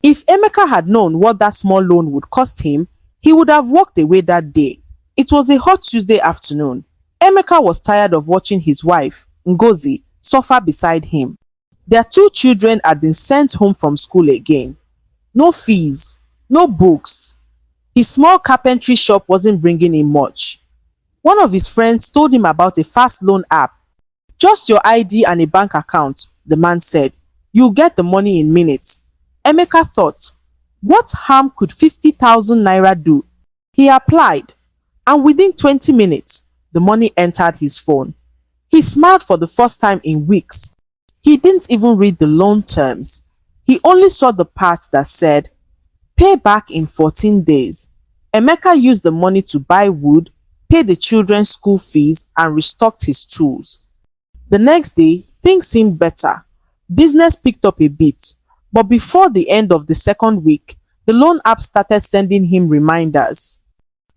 If Emeka had known what that small loan would cost him, he would have walked away that day. It was a hot Tuesday afternoon. Emeka was tired of watching his wife, Ngozi, suffer beside him. Their two children had been sent home from school again. No fees, no books. His small carpentry shop wasn't bringing in much. One of his friends told him about a fast loan app. Just your ID and a bank account, the man said. You'll get the money in minutes. Emeka thought, what harm could 50,000 naira do? He applied, and within 20 minutes, the money entered his phone. He smiled for the first time in weeks. He didn't even read the loan terms. He only saw the part that said, pay back in 14 days. Emeka used the money to buy wood, pay the children's school fees, and restocked his tools. The next day, things seemed better. Business picked up a bit, but before the end of the second week, the loan app started sending him reminders.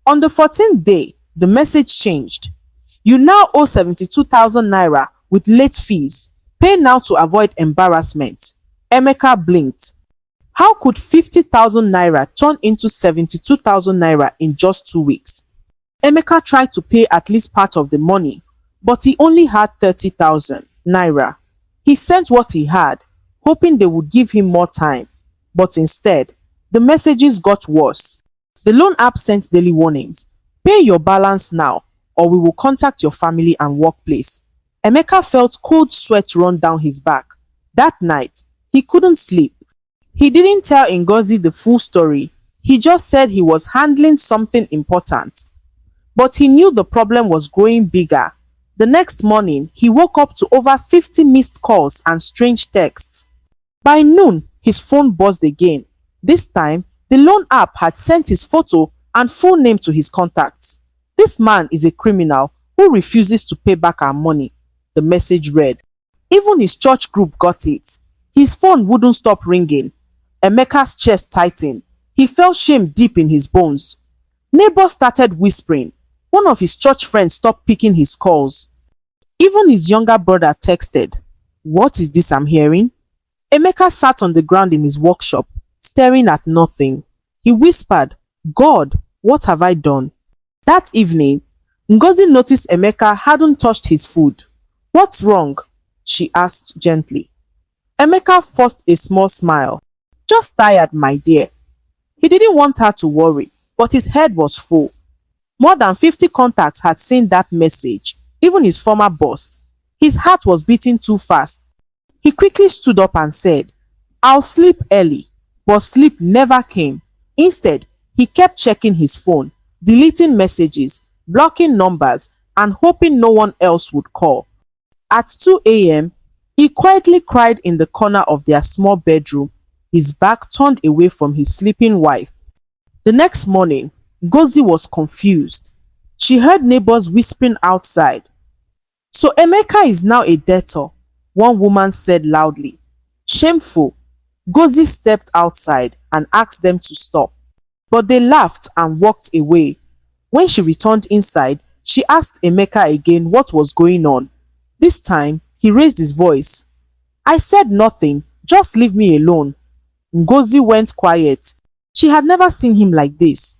On the 14th day, the message changed. You now owe 72,000 naira with late fees. Pay now to avoid embarrassment. Emeka blinked. How could 50,000 naira turn into 72,000 naira in just 2 weeks? Emeka tried to pay at least part of the money, but he only had 30,000 naira. He sent what he had, hoping they would give him more time, but instead, the messages got worse. The loan app sent daily warnings. Pay your balance now, or we will contact your family and workplace. Emeka felt cold sweat run down his back. That night, he couldn't sleep. He didn't tell Ngozi the full story. He just said he was handling something important. But he knew the problem was growing bigger. The next morning, he woke up to over 50 missed calls and strange texts. By noon, his phone buzzed again. This time, the loan app had sent his photo and full name to his contacts. This man is a criminal who refuses to pay back our money, the message read. Even his church group got it. His phone wouldn't stop ringing. Emeka's chest tightened. He felt shame deep in his bones. Neighbors started whispering. One of his church friends stopped picking his calls. Even his younger brother texted, "What is this I'm hearing?" Emeka sat on the ground in his workshop, staring at nothing. He whispered, "God, what have I done?" That evening, Ngozi noticed Emeka hadn't touched his food. "What's wrong?" she asked gently. Emeka forced a small smile. "Just tired, my dear." He didn't want her to worry, but his head was full. More than 50 contacts had seen that message, even his former boss. His heart was beating too fast. He quickly stood up and said, "I'll sleep early," but sleep never came. Instead, he kept checking his phone, deleting messages, blocking numbers, and hoping no one else would call. At 2 a.m., he quietly cried in the corner of their small bedroom, his back turned away from his sleeping wife. The next morning, Ngozi was confused. She heard neighbors whispering outside. "So Emeka is now a debtor," one woman said loudly. Shameful. Ngozi stepped outside and asked them to stop, but they laughed and walked away. When she returned inside, she asked Emeka again what was going on. This time, he raised his voice. "I said nothing, just leave me alone." Ngozi went quiet. She had never seen him like this.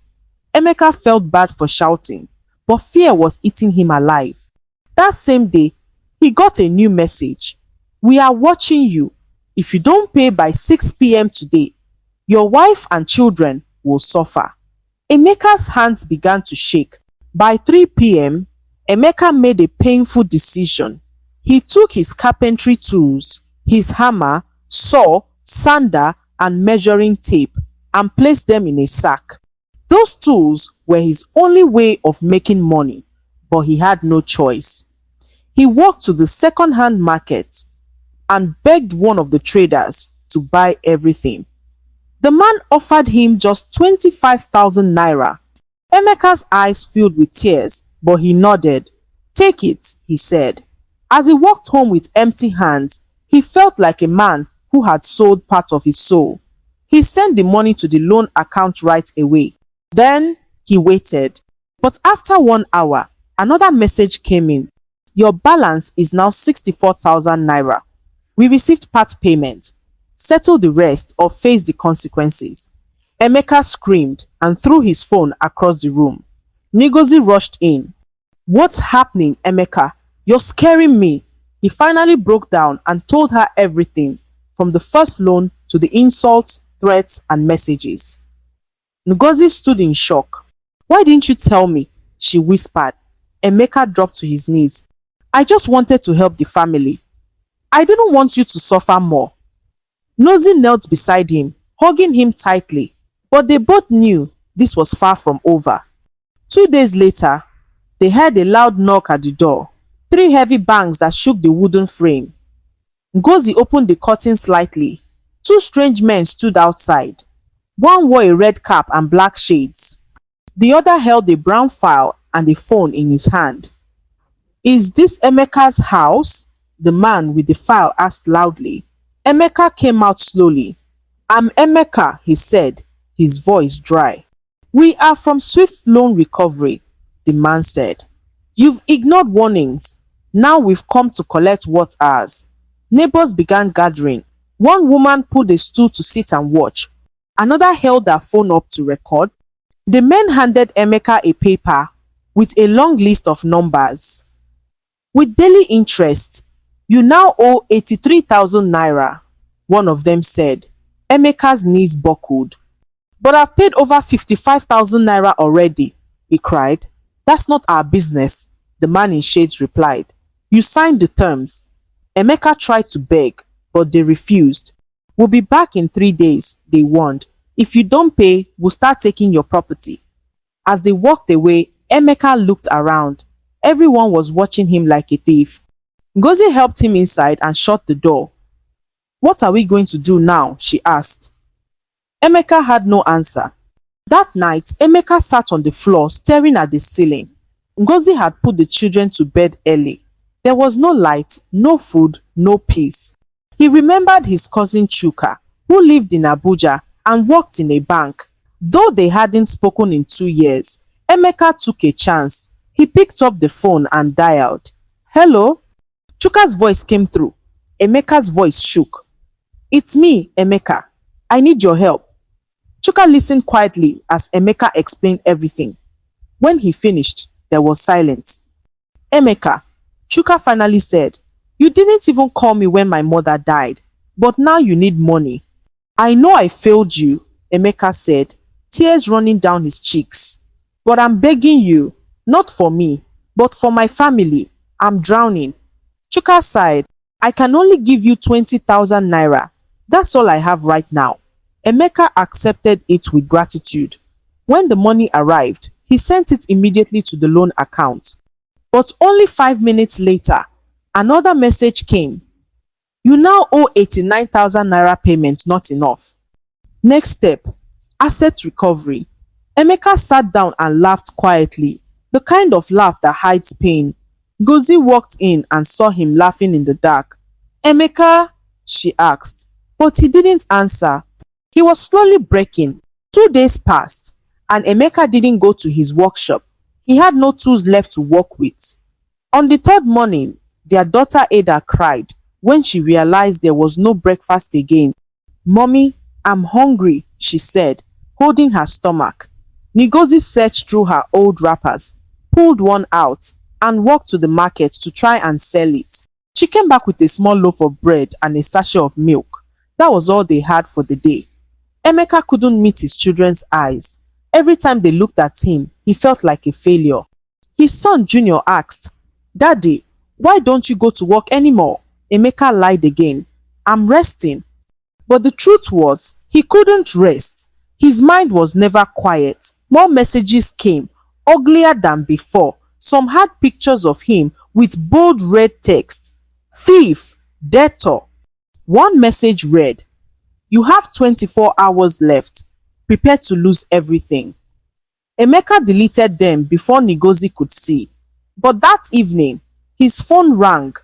Emeka felt bad for shouting, but fear was eating him alive. That same day, he got a new message. "We are watching you. If you don't pay by 6 p.m. today, your wife and children will suffer." Emeka's hands began to shake. By 3 p.m., Emeka made a painful decision. He took his carpentry tools, his hammer, saw, sander, and measuring tape, and placed them in a sack. Those tools were his only way of making money, but he had no choice. He walked to the second-hand market and begged one of the traders to buy everything. The man offered him just 25,000 naira. Emeka's eyes filled with tears, but he nodded. "Take it," he said. As he walked home with empty hands, he felt like a man who had sold part of his soul. He sent the money to the loan account right away. Then he waited. But after 1 hour, another message came in. "Your balance is now 64,000 naira. We received part payment." settle the rest or face the consequences. Emeka screamed and threw his phone across the room. Ngozi rushed in. What's happening, Emeka? You're scaring me. He finally broke down and told her everything, from the first loan to the insults, threats, and messages. Ngozi stood in shock. Why didn't you tell me? She whispered. Emeka dropped to his knees. I just wanted to help the family. I didn't want you to suffer more. Ngozi knelt beside him, hugging him tightly, but they both knew this was far from over. 2 days later, they heard a loud knock at the door. 3 heavy bangs that shook the wooden frame. Ngozi opened the curtain slightly. 2 strange men stood outside. One wore a red cap and black shades. The other held a brown file and a phone in his hand. Is this Emeka's house? The man with the file asked loudly. Emeka came out slowly. I'm Emeka, he said, his voice dry. We are from Swift Loan Recovery, the man said. You've ignored warnings. Now we've come to collect what's ours. Neighbors began gathering. One woman pulled a stool to sit and watch. Another held her phone up to record. The men handed Emeka a paper with a long list of numbers. With daily interest, you now owe 83,000 naira, one of them said. Emeka's knees buckled. But I've paid over 55,000 naira already, he cried. That's not our business, the man in shades replied. You signed the terms. Emeka tried to beg, but they refused. We'll be back in 3 days, they warned. If you don't pay, we'll start taking your property. As they walked away, Emeka looked around. Everyone was watching him like a thief. Ngozi helped him inside and shut the door. What are we going to do now? She asked. Emeka had no answer. That night, Emeka sat on the floor staring at the ceiling. Ngozi had put the children to bed early. There was no light, no food, no peace. He remembered his cousin Chuka, who lived in Abuja and worked in a bank. Though they hadn't spoken in 2 years, Emeka took a chance. He picked up the phone and dialed. Hello? Chuka's voice came through. Emeka's voice shook. It's me, Emeka. I need your help. Chuka listened quietly as Emeka explained everything. When he finished, there was silence. Emeka, Chuka finally said, you didn't even call me when my mother died, but now you need money. I know I failed you, Emeka said, tears running down his cheeks. But I'm begging you, not for me, but for my family. I'm drowning. Chuka sighed. I can only give you 20,000 naira. That's all I have right now. Emeka accepted it with gratitude. When the money arrived, he sent it immediately to the loan account. But only 5 minutes later, another message came. You now owe 89,000 naira payment, not enough. Next step, asset recovery. Emeka sat down and laughed quietly, the kind of laugh that hides pain. Ngozi walked in and saw him laughing in the dark. Emeka, she asked, but he didn't answer. He was slowly breaking. 2 days passed, and Emeka didn't go to his workshop. He had no tools left to work with. On the 3rd morning, their daughter Ada cried when she realized there was no breakfast again. Mommy, I'm hungry, she said, holding her stomach. Ngozi searched through her old wrappers, pulled one out, and walked to the market to try and sell it. She came back with a small loaf of bread and a sachet of milk. That was all they had for the day. Emeka couldn't meet his children's eyes. Every time they looked at him, he felt like a failure. His son Junior asked, Daddy, why don't you go to work anymore? Emeka lied again. I'm resting. But the truth was, he couldn't rest. His mind was never quiet. More messages came, uglier than before. Some had pictures of him with bold red text. Thief, debtor. One message read, you have 24 hours left. Prepare to lose everything. Emeka deleted them before Ngozi could see. But that evening, his phone rang.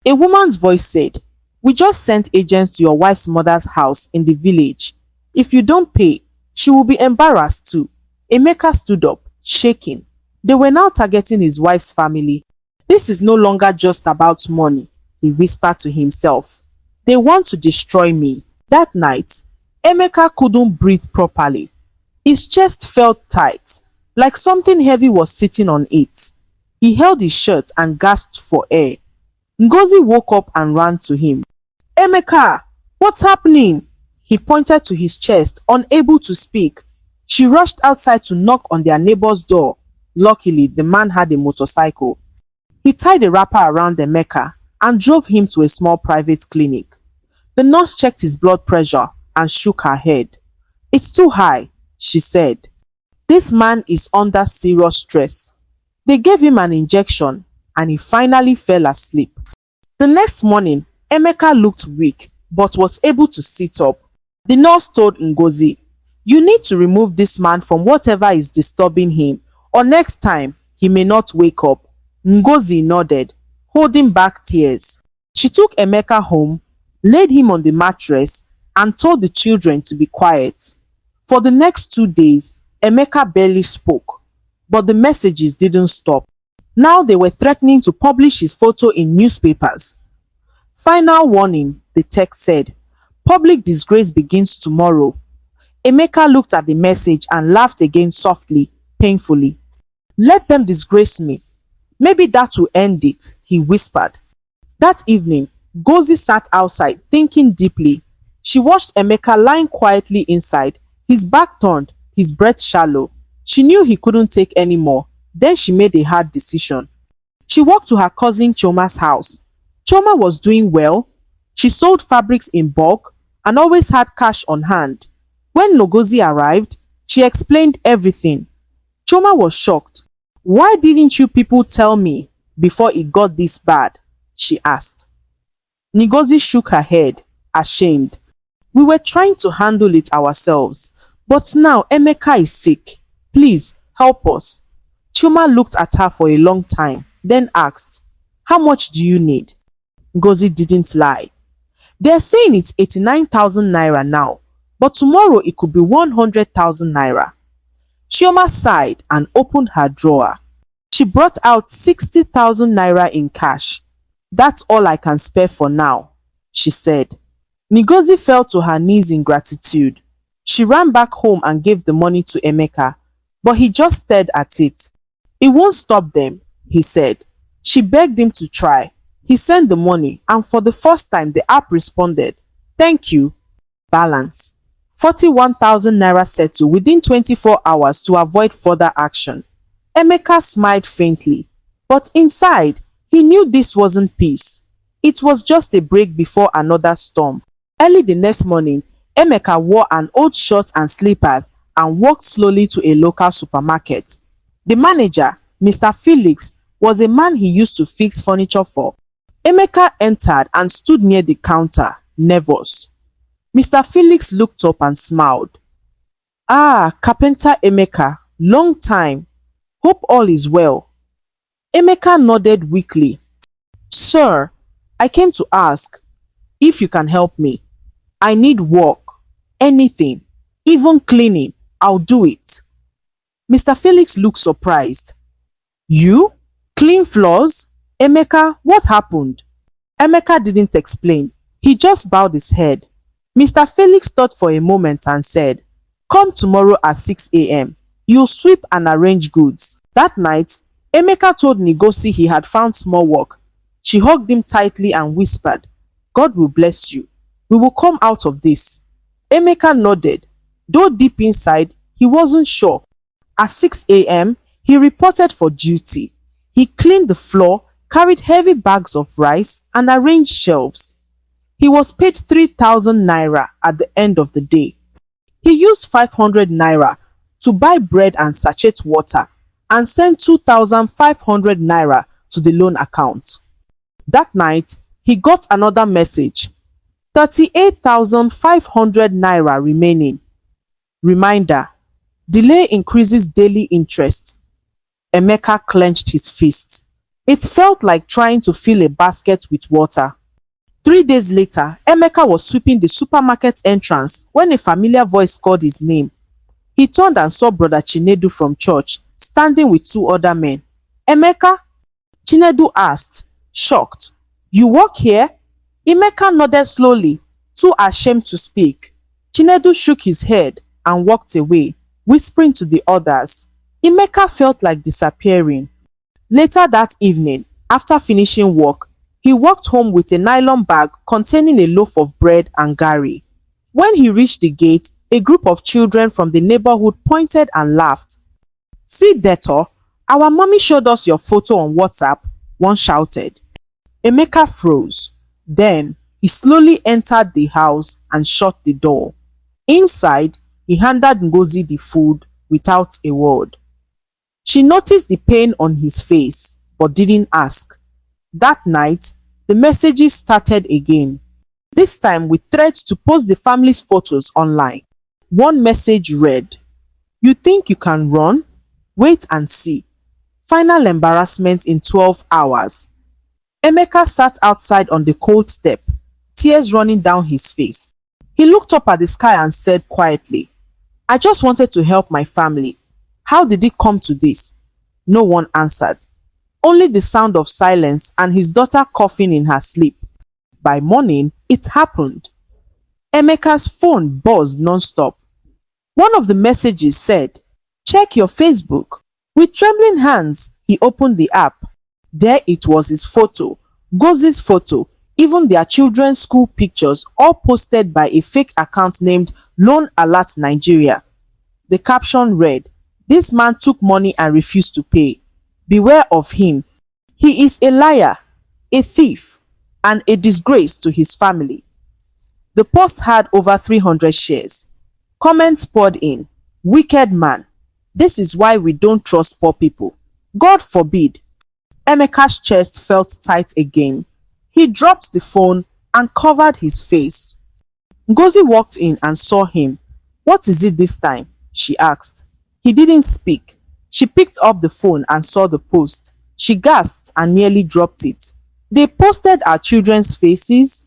A woman's voice said, we just sent agents to your wife's mother's house in the village. If you don't pay, she will be embarrassed too. Emeka stood up, shaking. They were now targeting his wife's family. This is no longer just about money, he whispered to himself. They want to destroy me. That night, Emeka couldn't breathe properly. His chest felt tight, like something heavy was sitting on it. He held his shirt and gasped for air. Ngozi woke up and ran to him. Emeka, what's happening? He pointed to his chest, unable to speak. She rushed outside to knock on their neighbor's door. Luckily, the man had a motorcycle. He tied a wrapper around Emeka and drove him to a small private clinic. The nurse checked his blood pressure and shook her head. It's too high, she said. This man is under serious stress. They gave him an injection and he finally fell asleep. The next morning, Emeka looked weak but was able to sit up. The nurse told Ngozi, "You need to remove this man from whatever is disturbing him, or next time he may not wake up." Ngozi nodded, holding back tears. She took Emeka home, laid him on the mattress, and told the children to be quiet. For the next 2 days, Emeka barely spoke, but the messages didn't stop. Now they were threatening to publish his photo in newspapers. Final warning, the text said. Public disgrace begins tomorrow. Emeka looked at the message and laughed again softly, painfully. Let them disgrace me. Maybe that will end it, he whispered. That evening, Ngozi sat outside thinking deeply. She watched Emeka lying quietly inside, his back turned, his breath shallow. She knew he couldn't take any more. Then she made a hard decision. She walked to her cousin Choma's house. Choma was doing well. She sold fabrics in bulk and always had cash on hand. When Ngozi arrived, she explained everything. Choma was shocked. Why didn't you people tell me before it got this bad? She asked. Ngozi shook her head, ashamed. We were trying to handle it ourselves, but now Emeka is sick. Please help us. Choma looked at her for a long time, then asked, How much do you need? Ngozi didn't lie. They're saying it's 89,000 naira now, but tomorrow it could be 100,000 naira. Chioma sighed and opened her drawer. She brought out 60,000 naira in cash. That's all I can spare for now, she said. Ngozi fell to her knees in gratitude. She ran back home and gave the money to Emeka, but he just stared at it. It won't stop them, he said. She begged him to try. He sent the money and for the first time the app responded, Thank you. Balance. 41,000 naira settled within 24 hours to avoid further action. Emeka smiled faintly, but inside, he knew this wasn't peace. It was just a break before another storm. Early the next morning, Emeka wore an old shirt and slippers and walked slowly to a local supermarket. The manager, Mr. Felix, was a man he used to fix furniture for. Emeka entered and stood near the counter, nervous. Mr. Felix looked up and smiled. Ah, Carpenter Emeka, long time. Hope all is well. Emeka nodded weakly. Sir, I came to ask if you can help me. I need work. Anything. Even cleaning. I'll do it. Mr. Felix looked surprised. You? Clean floors? Emeka, what happened? Emeka didn't explain. He just bowed his head. Mr. Felix thought for a moment and said, Come tomorrow at 6 a.m. You'll sweep and arrange goods. That night, Emeka told Ngozi he had found small work. She hugged him tightly and whispered, God will bless you. We will come out of this. Emeka nodded. Though deep inside, he wasn't sure. At 6 a.m., he reported for duty. He cleaned the floor, carried heavy bags of rice, and arranged shelves. He was paid 3,000 naira at the end of the day. He used 500 naira to buy bread and sachet water and sent 2,500 naira to the loan account. That night, he got another message. 38,500 naira remaining. Reminder, delay increases daily interest. Emeka clenched his fists. It felt like trying to fill a basket with water. 3 days later, Emeka was sweeping the supermarket entrance when a familiar voice called his name. He turned and saw Brother Chinedu from church, standing with 2 other men. Emeka? Chinedu asked, shocked. You work here? Emeka nodded slowly. Too ashamed to speak, Chinedu shook his head and walked away, whispering to the others. Emeka felt like disappearing. Later that evening, after finishing work, he walked home with a nylon bag containing a loaf of bread and garri. When he reached the gate, a group of children from the neighborhood pointed and laughed. "See, Deto, our mommy showed us your photo on WhatsApp," one shouted. Emeka froze. Then he slowly entered the house and shut the door. Inside, he handed Ngozi the food without a word. She noticed the pain on his face but didn't ask. That night, the messages started again, this time with threats to post the family's photos online. One message read, "You think you can run? Wait and see. Final embarrassment in 12 hours." Emeka sat outside on the cold step, tears running down his face. He looked up at the sky and said quietly, "I just wanted to help my family. How did it come to this?" No one answered. Only the sound of silence and his daughter coughing in her sleep. By morning, it happened. Emeka's phone buzzed non-stop. One of the messages said, "Check your Facebook." With trembling hands, he opened the app. There it was, his photo, Ngozi's photo, even their children's school pictures, all posted by a fake account named Loan Alert Nigeria. The caption read, "This man took money and refused to pay. Beware of him. He is a liar, a thief, and a disgrace to his family." The post had over 300 shares. Comments poured in. "Wicked man. This is why we don't trust poor people. God forbid." Emeka's chest felt tight again. He dropped the phone and covered his face. Ngozi walked in and saw him. "What is it this time?" she asked. He didn't speak. She picked up the phone and saw the post. She gasped and nearly dropped it. "They posted our children's faces?"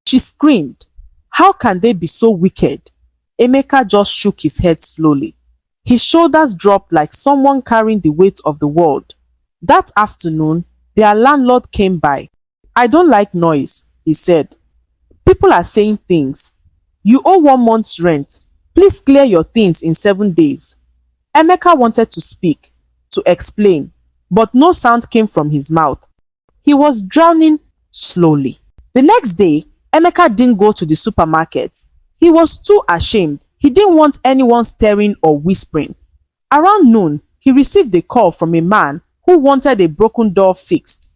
She screamed. "How can they be so wicked?" Emeka just shook his head slowly. His shoulders dropped like someone carrying the weight of the world. That afternoon, their landlord came by. "I don't like noise," he said. "People are saying things. You owe 1 month's rent. Please clear your things in 7 days." Emeka wanted to speak, to explain, but no sound came from his mouth. He was drowning slowly. The next day, Emeka didn't go to the supermarket. He was too ashamed. He didn't want anyone staring or whispering. Around noon, he received a call from a man who wanted a broken door fixed.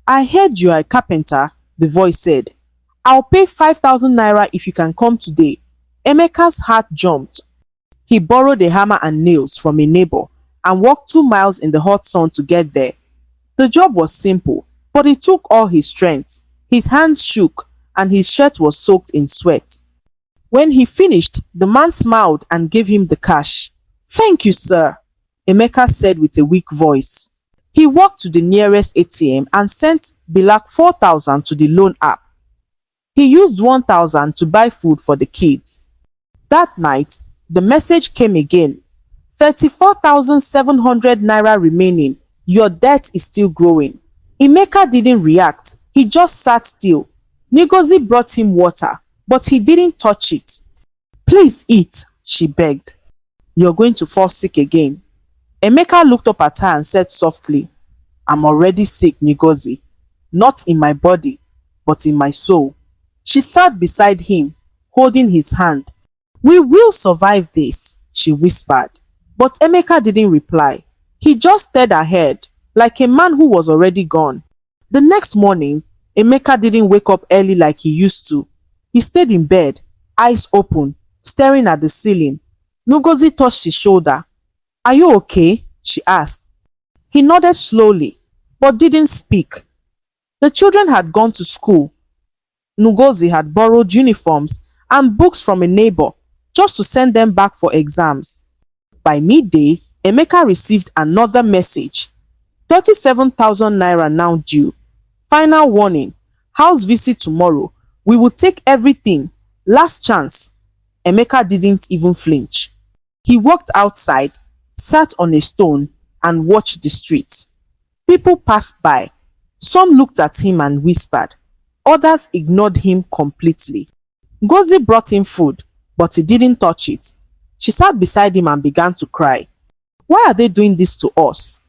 "I heard you are a carpenter," the voice said. "I'll pay 5,000 naira if you can come today." Emeka's heart jumped. He borrowed a hammer and nails from a neighbor and walked 2 miles in the hot sun to get there. The job was simple, but it took all his strength. His hands shook and his shirt was soaked in sweat. When he finished, the man smiled and gave him the cash. "Thank you, sir," Emeka said with a weak voice. He walked to the nearest ATM and sent Bilak 4,000 to the loan app. He used 1,000 to buy food for the kids. That night, the message came again. 34,700 naira remaining. Your debt is still growing. Emeka didn't react. He just sat still. Ngozi brought him water, but he didn't touch it. "Please eat," she begged. "You're going to fall sick again." Emeka looked up at her and said softly, "I'm already sick, Ngozi. Not in my body, but in my soul." She sat beside him, holding his hand. "We will survive this," she whispered. But Emeka didn't reply. He just stared ahead, like a man who was already gone. The next morning, Emeka didn't wake up early like he used to. He stayed in bed, eyes open, staring at the ceiling. Ngozi touched his shoulder. "Are you okay?" she asked. He nodded slowly, but didn't speak. The children had gone to school. Ngozi had borrowed uniforms and books from a neighbor just to send them back for exams. By midday, Emeka received another message. 37,000 naira now due. Final warning. House visit tomorrow. We will take everything. Last chance. Emeka didn't even flinch. He walked outside, sat on a stone, and watched the street. People passed by. Some looked at him and whispered. Others ignored him completely. Ngozi brought him food, but he didn't touch it. She sat beside him and began to cry. Why are they doing this to us?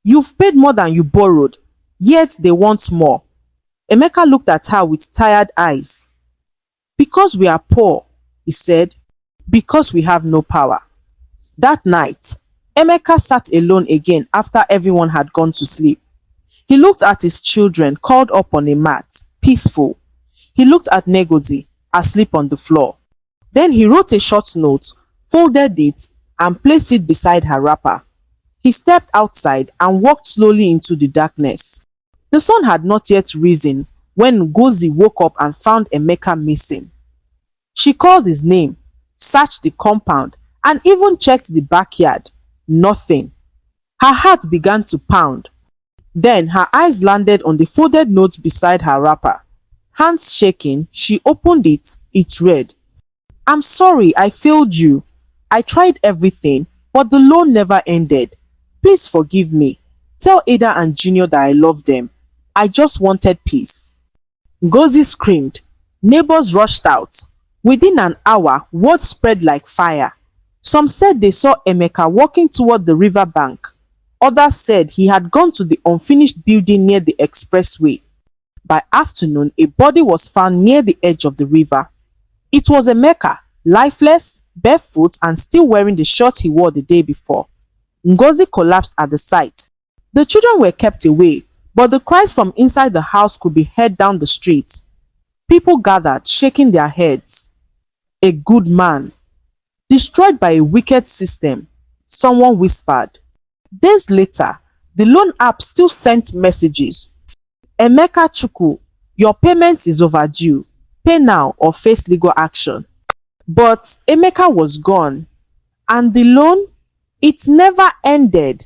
You've paid more than you borrowed, yet they want more. Emeka looked at her with tired eyes. Because we are poor, he said, because we have no power. That night, Emeka sat alone again after everyone had gone to sleep. He looked at his children curled up on a mat, peaceful. He looked at Ngozi, asleep on the floor. Then he wrote a short note, folded it, and placed it beside her wrapper. He stepped outside and walked slowly into the darkness. The sun had not yet risen when Ngozi woke up and found Emeka missing. She called his name, searched the compound, and even checked the backyard. Nothing. Her heart began to pound. Then her eyes landed on the folded note beside her wrapper. Hands shaking, she opened it. It read, I'm sorry I failed you. I tried everything, but the loan never ended. Please forgive me. Tell Ada and Junior that I love them. I just wanted peace. Ngozi screamed. Neighbors rushed out. Within an hour, word spread like fire. Some said they saw Emeka walking toward the river bank. Others said he had gone to the unfinished building near the expressway. By afternoon, a body was found near the edge of the river. It was Emeka, lifeless, barefoot, and still wearing the shirt he wore the day before. Ngozi collapsed at the sight. The children were kept away, but the cries from inside the house could be heard down the street. People gathered, shaking their heads. A good man. Destroyed by a wicked system, someone whispered. Days later, the loan app still sent messages. Emeka Chukwu, your payment is overdue. Pay now or face legal action. But Emeka was gone. And the loan? It never ended.